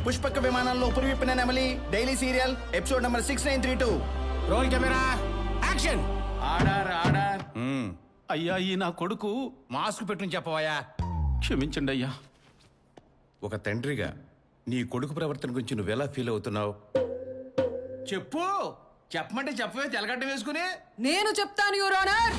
పుష్పక విమానంలో పురివిప్పిన నెమలి daily serial episode number 6932. Roll camera action. Order order. అయ్యా ఈ నా కొడుకు మాస్క్ పెట్టుని చెప్పవయ్యా. క్షమించండి అయ్యా. ఒక తండ్రిగా నీ కొడుకు ప్రవర్తన గురించి నువ్వెలా ఫీల్ అవుతున్నావు? చెప్పు. చెప్పమంటే చెప్పవే తెలగడ్డ వేసుకుని. నేను చెప్తాను యువర్ ఆనర్.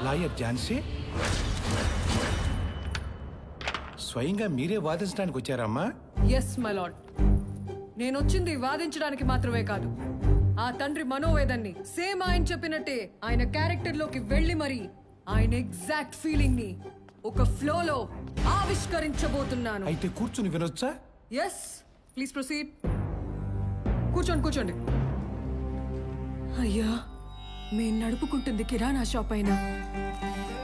లాయర్ ఝాన్సీ, స్వయంగా మీరే వాదించడానికి వచ్చారమ్మా? Yes my lord. నేను వచ్చింది వాదించడానికి మాత్రమే కాదు, ఆ తండ్రి మనోవేదన్ని సేమ్ ఆయన చెప్పినట్టే ఆయన క్యారెక్టర్ లోకి వెళ్ళి మరి ఆయన ఎగ్జాక్ట్ ఫీలింగ్ ని ఒక ఫ్లోలో ఆవిష్కరించబోతున్నాను. అయితే కూర్చుని వినొచ్చా? Yes please proceed. కూర్చోండి కూర్చోండి. అయ్యా, మేము నడుపుకుంటుంది కిరాణా షాప్ అయినా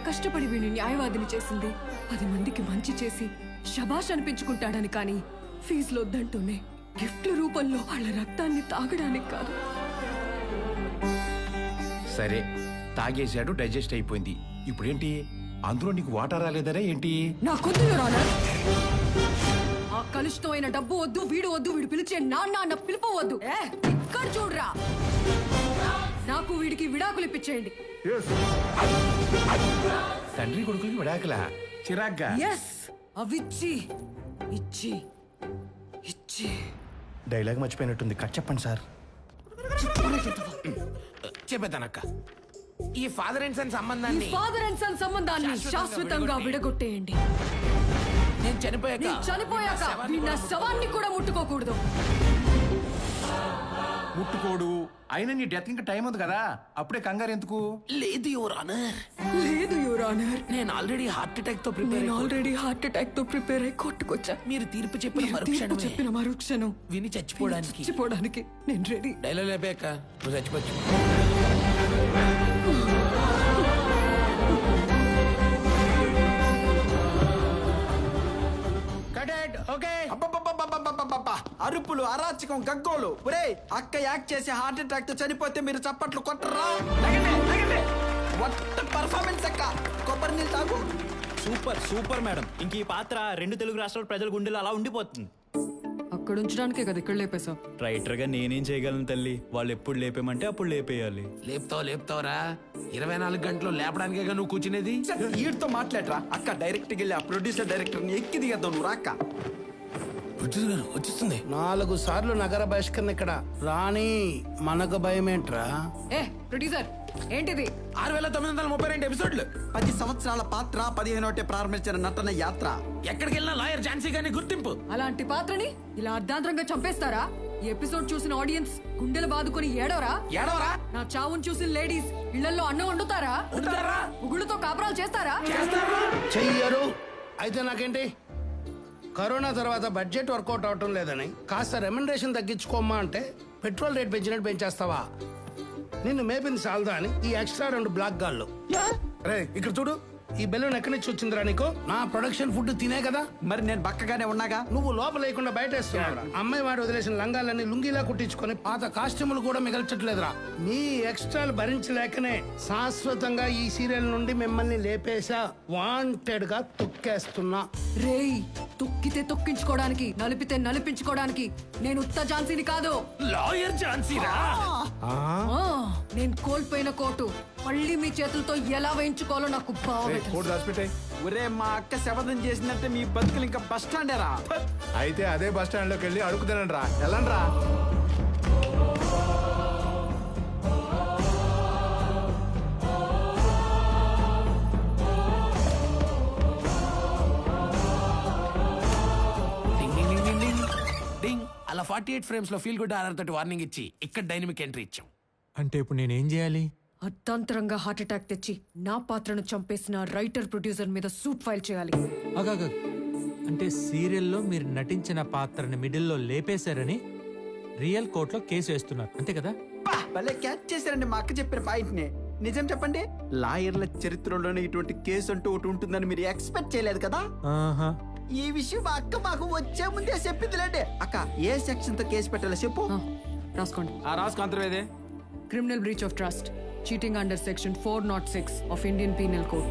కష్టపడి వీడిని న్యాయవాదిని చేసింది 10 మందికి మంచి చేసి శబాష్ అనిపించుకుంటాడని, కానీ ఫీజులు వద్దంటూనే గిఫ్ట్ల రూపంలో వాళ్ళ రక్తాన్ని తాగడానికి కాదు. సరే, తాగేశాడు, డైజెస్ట్ అయిపోయింది. ఇప్పుడేంటి? అందులో నీకు వాటర్ రాలేదనే ఏంటి? నాకొద్దు యువర్ ఆనర్. ఆ కలుషితమైన డబ్బు వద్దు, వీడు వద్దు, వీడు పిలిచే నాన్న పిలుపు వద్దు. ఇక్కడ చూడరా, నాకు వీడికి విడాకులు ఇప్పించేయండి. తండ్రి కొడుకులకి విడాకులా? చిరాగ్గా. ఎస్, అవిచ్చి ఇచ్చి ఇచ్చి. డైలాగ్ మర్చిపోయినట్టుంది, కట్ చెప్పండి సార్. చెప్పేదానక్క, ఈ ఫాదర్ అండ్ సన్ ఈ సంబంధాన్ని ఫాదర్ అండ్ సన్ సంబంధాన్ని శాశ్వతంగా విడగొట్టేయండి. నేను చనిపోయాక వీడి నా శవాన్ని కూడా ముట్టుకోకూడదు. ముట్టుకోడు. అయినా నీ డెత్ ఇంకా టైం ఉంది కదా, అప్పుడే కంగారు ఎందుకు? లేదు యువర్ ఆనర్, లేదు యువర్ ఆనర్. నేను ఆల్రెడీ హార్ట్ అటాక్ తో ప్రిపేర్ అయి కొట్టుకొచ్చా. మీరు తీర్పు చెప్పిన చెప్పిన మరుక్షణం విని చచ్చిపోవడానికి నేను రెడీ. డైలాగ్ లేపాక నువ్వు చచ్చిపోవచ్చు. అరుపులు, అరాచకం, గగ్గోలు. ఒరే, అక్క యాక్ట్ చేసి హార్ట్ అటాక్ తో చనిపోతే మీరు చప్పట్లు కొట్టరా? పర్ఫార్మెన్స్ అక్క. కొబ్బరి నీళ్ళు తాగు. Super super madam. ఇంక ఈ పాత్ర 2 తెలుగు రాష్ట్రాల ప్రజల గుండెలు అలా ఉండిపోతుంది. అక్కడ ఉంచడానికే కదా ఇక్కడ లేపేశావు. రైటర్ గా నేనేం చేయగలను తల్లి? వాళ్ళు ఎప్పుడు లేపేమంటే అప్పుడు లేపేయాలి. లేపుతావురా. 24 గంటలు లేపడానికేగా నువ్వు కూర్చునేది. వీడితో మాట్లాడరా అక్క. డైరెక్ట్ గా వెళ్ళి ఆ ప్రొడ్యూసర్ డైరెక్టర్ ని ఎక్కి దిగద్దాం. నువ్వు రాక్క. వచ్చేస్తుంది. 4 సార్లు నగర బహిష్కరణ ఇక్కడ రాణి. మనకు భయమేంట్రా? ఏ ప్రొడ్యూసర్, ఏంటిది? 6932 ఎపిసోడ్లు. 10 సంవత్సరాల పాత్ర, 15 ప్రారంభించిన నటన యాత్ర. ఎక్కడికి వెళ్ళినా లాయర్ ఝాన్సీ గారిని గుర్తింపు. అలాంటి పాత్రని ఇలా అర్ధాంతరంగా చంపేస్తారా? ఈ ఎపిసోడ్ చూసిన ఆడియన్స్ గుండెలు బాదుకొని ఏడవరా? నా చావును చూసిన లేడీస్ ఇళ్లలో అన్నం వండుతారా? ఉగుళ్ళతో కాపురాలు చేస్తారా? చెయ్యరు. అయితే నాకేంటి? కరోనా తర్వాత బడ్జెట్ వర్కౌట్ అవటం లేదని కాస్త రెమ్యునరేషన్ తగ్గించుకోమ్మా అంటే పెట్రోల్ రేట్ పెంచినట్టు పెంచేస్తావా? నిన్ను మేపింది సాల్దా అని ఈ ఎక్స్ట్రా 2 బ్లాక్ గాళ్ళు. రే ఇక్కడ చూడు, ఈ బెలూన్ ఎక్కడి నుంచి వచ్చిందిరా నీకు? నా ప్రొడక్షన్ ఫుడ్ తినే కదా. మరి నేను బక్కగానే ఉన్నాగా. నువ్వు లోపల లేకుండా బయట వేస్తున్నావురా. అమ్మాయి వాడు వదిలేసిన లంగాలన్నీ లుంగిలా కుట్టించుకొని పాత కాస్ట్యూములు కూడా మిగల్చట్లేదురా. మీ ఎక్స్ట్రాలు భరించలేకనే శాశ్వతంగా ఈ సీరియల్ నుండి మిమ్మల్ని లేపేశా. వాంటెడ్ గా తొక్కేస్తున్నా. రేయ్, తొక్కితే తొక్కించుకోవడానికి, నలిపితే నలిపించుకోవడానికి నేను ఉత్త ఝాన్సీని కాదు. లాయర్ ఝాన్సీరా. నేను కోల్పోయిన కోటు మళ్ళీ మీ చేతులతో ఎలా వేయించుకోవాలో నాకు బాగా. ఒరే, మా అక్క శపథం చేసినట్టే మీ బతుకులు ఇంకా బస్ స్టాండేరా. అయితే అదే బస్ స్టాండ్ లోకి వెళ్ళి అడుగుతానండి రా. వెళ్ళండి రా. అలా 48 ఫ్రేమ్స్ లో ఫీల్ గుడ్ ఆర్ఆర్ తోటి వార్నింగ్ ఇచ్చి ఇక్కడ డైనమిక్ ఎంట్రీ ఇచ్చాం. అంటే ఇప్పుడు నేనేం చేయాలి? అర్ధాంతరంగా హార్ట్ అటాక్ తెచ్చి నా పాత్రను చంపేసిన రైటర్ ప్రొడ్యూసర్ మీద సూట్ ఫైల్ చేయాలి. అంటే సీరియల్లో మీరు నటించిన పాత్రని మిడిల్లో లేపేశారని రియల్ కోర్టులో కేసు వేస్తున్నారు, అంతే కదా? భలే క్యాచ్ చేశారండి మా అక్క చెప్పిన పాయింట్ ని. నిజం చెప్పండి, లాయర్ల చరిత్రలోనే ఇటువంటి కేసు అంటూ ఒకటి ఉంటుందని మీరు ఎక్స్పెక్ట్ చేయలేదు కదా. ఈ విషయం మా అక్క మాకు వచ్చే ముందే చెప్పిందిలేండి. అక్క ఏ సెక్షన్ తో కేసు పెట్టాలో చెప్పు. ఆ, రాసుకోండి. ఆ రాసుకుంటారు criminal breach of trust, cheating under section 406 of Indian penal code.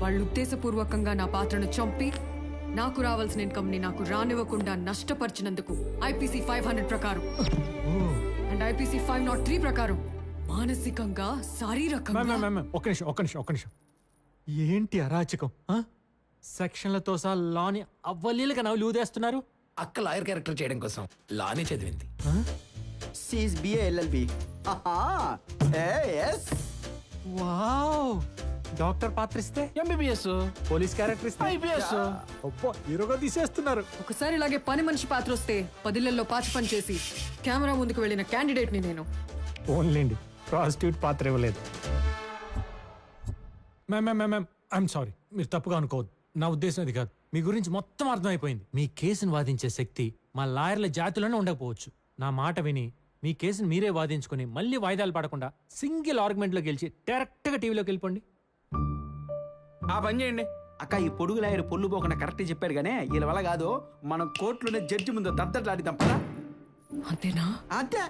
వాళ్ళు ఉద్దేశపూర్వకంగా నా పాత్రను చంపి నాకు రావాల్సిన ఇన్కమ్ ని నాకు రానివ్వకుండా నష్టపరిచినందుకు ఐపీసీ 500 ప్రకారం అండ్ ఐపీసీ 503 ప్రకారం మానసికంగా శారీరకంగా ఒక్క నిమిషం ఏంటి అరాచకం ఆ? సెక్షన్లతో సహా లాని అవ్వలీలుగా నవ్వులు ఊదేస్తున్నారు. అక్క లాయర్ క్యారెక్టర్ చేయడం కోసం లానే చదివింది. She's BA LLB. Wow, doctor పాత్ర ఇస్తే ఎంబీబీఎస్ పోలీస్ క్యారెక్టర్ ఇస్తే ఐపీఎస్ అబ్బో, హీరోగా తీసేస్తున్నారు. ఒకసారి ఇలాగే పని మనిషి పాత్ర వస్తే 10 ఇళ్లలో పాచి పని చేసి కెమెరా ముందుకు వెళ్ళిన క్యాండిడేట్ ని నేను. ఓన్లేండి ప్రాస్టిట్యూట్ పాత్ర ఇవ్వలేదు. మ్యామ్ ఐఎమ్ సారీ, మీరు తప్పుగా అనుకోవద్దు. నా ఉద్దేశం అది కాదు. మీ గురించి మొత్తం అర్థమైపోయింది. మీ కేసును వాదించే శక్తి మా లాయర్ల జాతిలోనే ఉండకపోవచ్చు. నా మాట విని మీ కేసును మీరే వాదించుకుని మళ్ళీ వాయిదాలు పడకుండా సింగిల్ ఆర్గ్యుమెంట్లో గెలిచి డైరెక్ట్గా టీవీలోకి వెళ్ళిపోండి. ఆ పని చేయండి. అక్క ఈ పొడుగు లాయర్ పొల్లు పోకుండా కరెక్ట్ చెప్పాడు కానీ వీళ్ళ వల్ల కాదు. మనం కోర్టులోనే జడ్జి ముందు దద్దట్లాడిద్దాం పదా. అంతేనా? అంతే.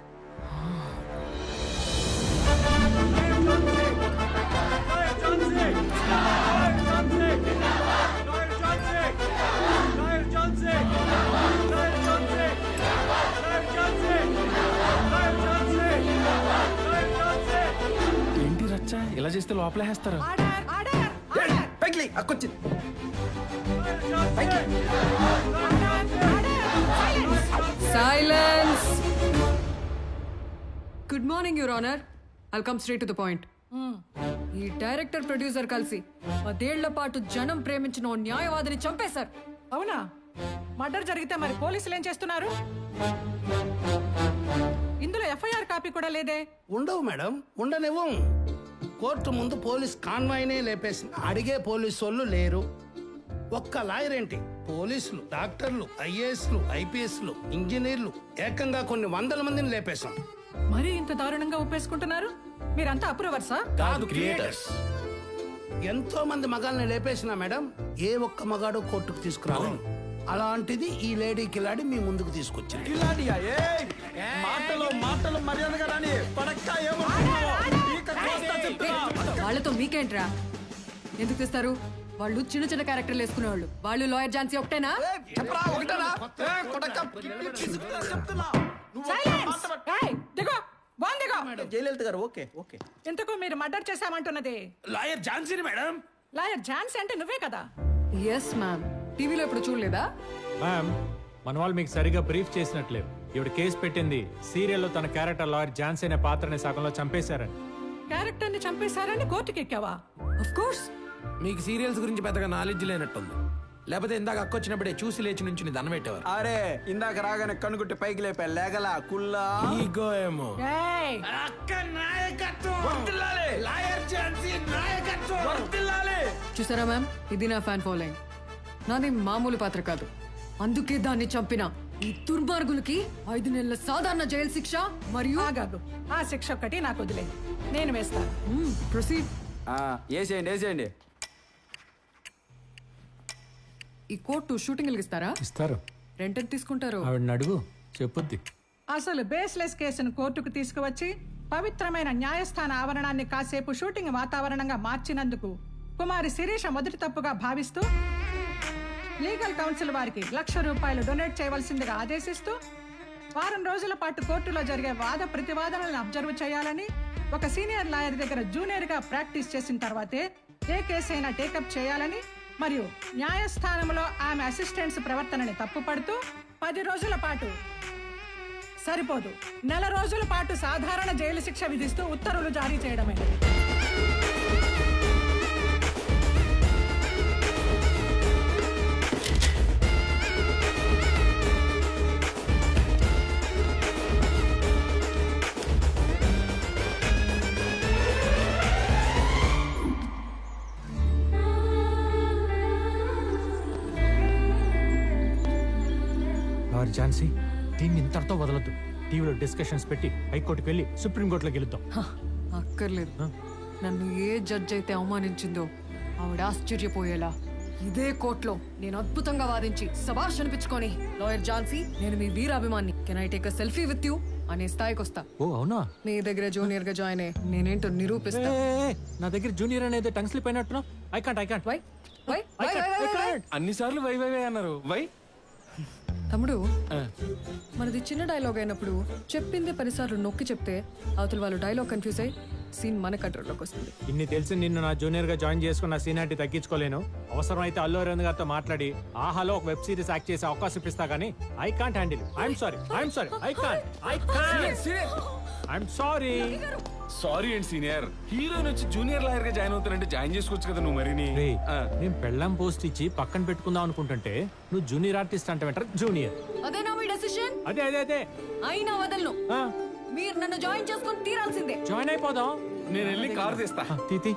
ఏంటి రచ్చ ఇలా చేస్తే లోపలేస్తారు. పైకి అక్కొచ్చింది. Silence. Good morning your honour. I'll come straight to the point. ఈ డైరెక్టర్ ప్రొడ్యూసర్ కలిసి 10 ఏళ్ల పాటు జనం ప్రేమించిన ఓ న్యాయవాదిని చంపేశారు. అవునా? మర్డర్ జరిగితే మరి పోలీసులు ఏం చేస్తున్నారు? ఇందులో ఎఫ్ఐఆర్ కాపీ కూడా లేదే. ఉండవు మేడం, ఉండనివ్వం. కోర్టు ముందు పోలీస్ కాన్వాయ్నే లేపేసిన అడిగే పోలీసు వాళ్ళు లేరు. ఒక్క లాయర్ ఏంటి, పోలీసులు, డాక్టర్లు, ఐఏఎస్లు, ఐపీఎస్లు, ఇంజనీర్లు, ఏకంగా కొన్ని 100 మందిని లేపేశాం. మరి ఇంత దారుణంగా ఒప్పేసుకుంటున్నారు? మీరంతా అప్రూవర్సా? కాదు, క్రియేటర్స్. ఎంతో మంది మగాల్ని లేపేసిన మేడం, ఏ ఒక్క మగాడు కోర్టుకు తీసుకురావాలి. అలాంటిది ఈ లేడీ కిలాడి మీ ముందుకు తీసుకొచ్చింది. కిలాడియా? మాటలు మర్యాదగా రాని పడక్క. వాళ్ళతో మీకేంట్రా? ఎందుకు తెస్తారు? వాళ్ళు చిన్న చిన్న క్యారెక్టర్లు వేసుకునేవాళ్ళు. వాళ్ళు లాయర్ ఝాన్సీ ఒకటేనా? చెప్పరా ఒకటేనా? Silence! ఏయ్, దిగో, బాగుంది, దిగో. జయలలిత గారు ఓకే ఓకే. ఇంతకు మీరు మర్డర్ చేశామంటున్నది లాయర్ ఝాన్సీని మేడం. లాయర్ ఝాన్సీ అంటే నువ్వే కదా? Yes ma'am. టీవీలో ఇప్పుడు చూడలేదా? మ్యామ్, మన వాళ్ళు మీకు సరిగా బ్రీఫ్ చేసినట్లేదు. ఇవిడ కేసు పెట్టింది సీరియల్లో తన క్యారెక్టర్ లాయర్ ఝాన్సీ అనే పాత్రని సగంలో చంపేశారని. క్యారెక్టర్ ని చంపేశారని కోర్టుకి ఎక్కావా? Of course. మీకు సీరియల్స్ గురించి పెద్దగా నాలెడ్జ్ లేనట్టుంది. లేకపోతే ఇందాక అక్క వచ్చినప్పుడే చూసి లేచి నుంచి దండం పెట్టేవారు. అరే ఇందాక రాగానే కనుగుట్టి పైకి లేపా లేగలా కుల్లా. ఈగో ఏమో. ఏయ్, అక్క నాయకత్వం. లాయర్ ఝాన్సీ నాయకత్వం. చూసారా మ్యామ్, ఇది నా ఫ్యాన్ ఫాలోయింగ్. నాది మామూలు పాత్ర కాదు. అందుకే దాన్ని చంపిన ఈ దుర్మార్గులకి 5 నెలల సాధారణ జైలు శిక్ష మరియు ఆగాగు. ఆ శిక్ష ఒక్కటి నాకు వదిలే, నేను వేస్తాను. ప్రొసీడ్. వేసేయండి వేసేయండి. ఈ కోర్టు షూటింగ్ ఇస్తారా? ఇస్తారు. రెంట్ ఎంత తీసుకుంటారు? ఆవిడని అడుగు, చెప్పుద్ది. అసలు బేస్లెస్ కేసును కోర్టుకు తీసుకువచ్చి పవిత్రమైన న్యాయస్థాన ఆవరణాన్ని కాసేపు షూటింగ్ వాతావరణంగా మార్చినందుకు కుమారి శిరీష మొదటి తప్పుగా భావిస్తూ లీగల్ కౌన్సిల్ వారికి ₹1,00,000 డొనేట్ చేయవలసిందిగా ఆదేశిస్తూ వారం రోజుల పాటు కోర్టులో జరిగే వాద ప్రతివాదనలను అబ్జర్వ్ చేయాలని, ఒక సీనియర్ లాయర్ దగ్గర జూనియర్గా ప్రాక్టీస్ చేసిన తర్వాతే ఏ కేసు అయినా టేకప్ చేయాలని, మరియు న్యాయస్థానంలో ఆమె అసిస్టెంట్స్ ప్రవర్తనని తప్పుపడుతూ 10 రోజుల పాటు సరిపోదు, 1 రోజుల పాటు సాధారణ జైలు శిక్ష విధిస్తూ ఉత్తర్వులు జారీ చేయడమే. లాయర్ ఝాన్సీ దీన్ని ఇంతటితో వదలొద్దు. టీవీలో డిస్కషన్స్ పెట్టి హైకోర్టుకి వెళ్ళి సుప్రీంకోర్టులో గెలుద్దాం. హ, అక్కర్లేదు. నన్ను ఏ జడ్జ్ అయితే అవమానించిందో ఆవిడ ఆశ్చర్యపోయేలా ఇదే కోర్టులో నేను అద్భుతంగా వాదించి శభాష్ అనిపించుకొని, లాయర్ ఝాన్సీ నేను మీ వీరాభిమాన్ని, can I take a selfie with you అనే స్థాయికి వస్తా. ఓ అవునా? మీ దగ్గర జూనియర్ గా జాయిన్ అయ్యి నేనేంటో నిరూపిస్తా. నా దగ్గర జూనియర్ అనేది టంగ్ స్లిప్ అయినట్టున్నా. I can't why why why why why why? అన్ని సార్లు వై వై వై అన్నారు. వై తమ్ముడు, మనది చిన్న డైలాగ్ అయినప్పుడు చెప్పింది 10 సార్లు నొక్కి చెప్తే అవతల వాళ్ళు డైలాగ్ కన్ఫ్యూజ్ అయ్యి సీన్ మన కంట్రోల్లోకి వస్తుంది. ఇన్ని తెలిసి నిన్ను నా జూనియర్ గా జాయిన్ చేసుకున్న సీనియారిటీ తగ్గించుకోలేను. అవసరం అయితే అల్లు అరవింద్ గారితో మాట్లాడి ఆహాలో ఒక వెబ్ సిరీస్ యాక్ట్ చేసే అవకాశం ఇప్పిస్తా గానీ I can't handle. I'm sorry I'm sorry. Sorry అండి సీనియర్. హీరోయిన్ వచ్చి జూనియర్ లాయర్ గా జాయిన్ అవుతారంటే జాయిన్ చేసుకోవచ్చు కదా నువ్వు మరిని. నేను పెళ్ళం పోస్ట్ ఇచ్చి పక్కన పెట్టుకుందాం అనుకుంటుంటే నువ్వు జూనియర్ ఆర్టిస్ట్ అంటే వెంటారు జూనియర్. అదేనా మీ డెసిషన్? అదే అదే అదే అయినా వదలను. మీరు నన్ను జాయిన్ చేసుకొని తీరాల్సిందే. జాయిన్ అయిపోదాం. నేను వెళ్ళి కారు తీస్తా. తీతి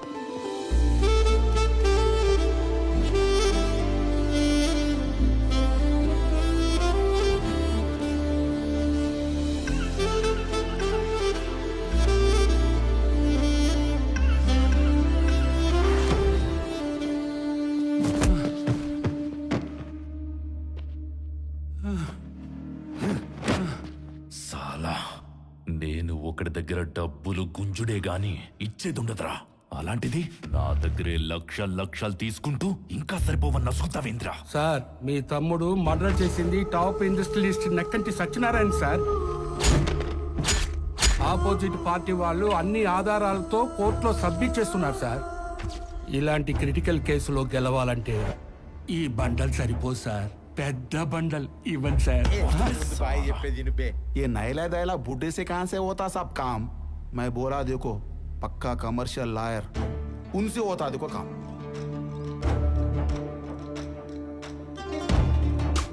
సాలా, నేను ఒకటి దగ్గర డబ్బులు గుంజుడే గాని ఇచ్చేదుండదురా. అలాంటిది నా దగ్గరే లక్షలు తీసుకుంటూ ఇంకా సరిపోవన్న సుతావేంద్ర. సార్, మీ తమ్ముడు మర్డర్ చేసింది top industrialist Nekkanti Satyanarayana sir. Opposite party వాళ్ళు అన్ని ఆధారాలతో కోర్టులో సబ్మిట్ చేస్తున్నారు సార్. ఇలాంటి క్రిటికల్ కేసులో గెలవాలంటే ఈ బండల్ సరిపోదు సార్, పెద్ద బండల్ ఇవ్వండి సార్. ये नैला दैला बूढ़े से कहां से होता सब काम? मैं बोला देखो, पक्का कमर्शियल लायर, उनसे होता देखो काम.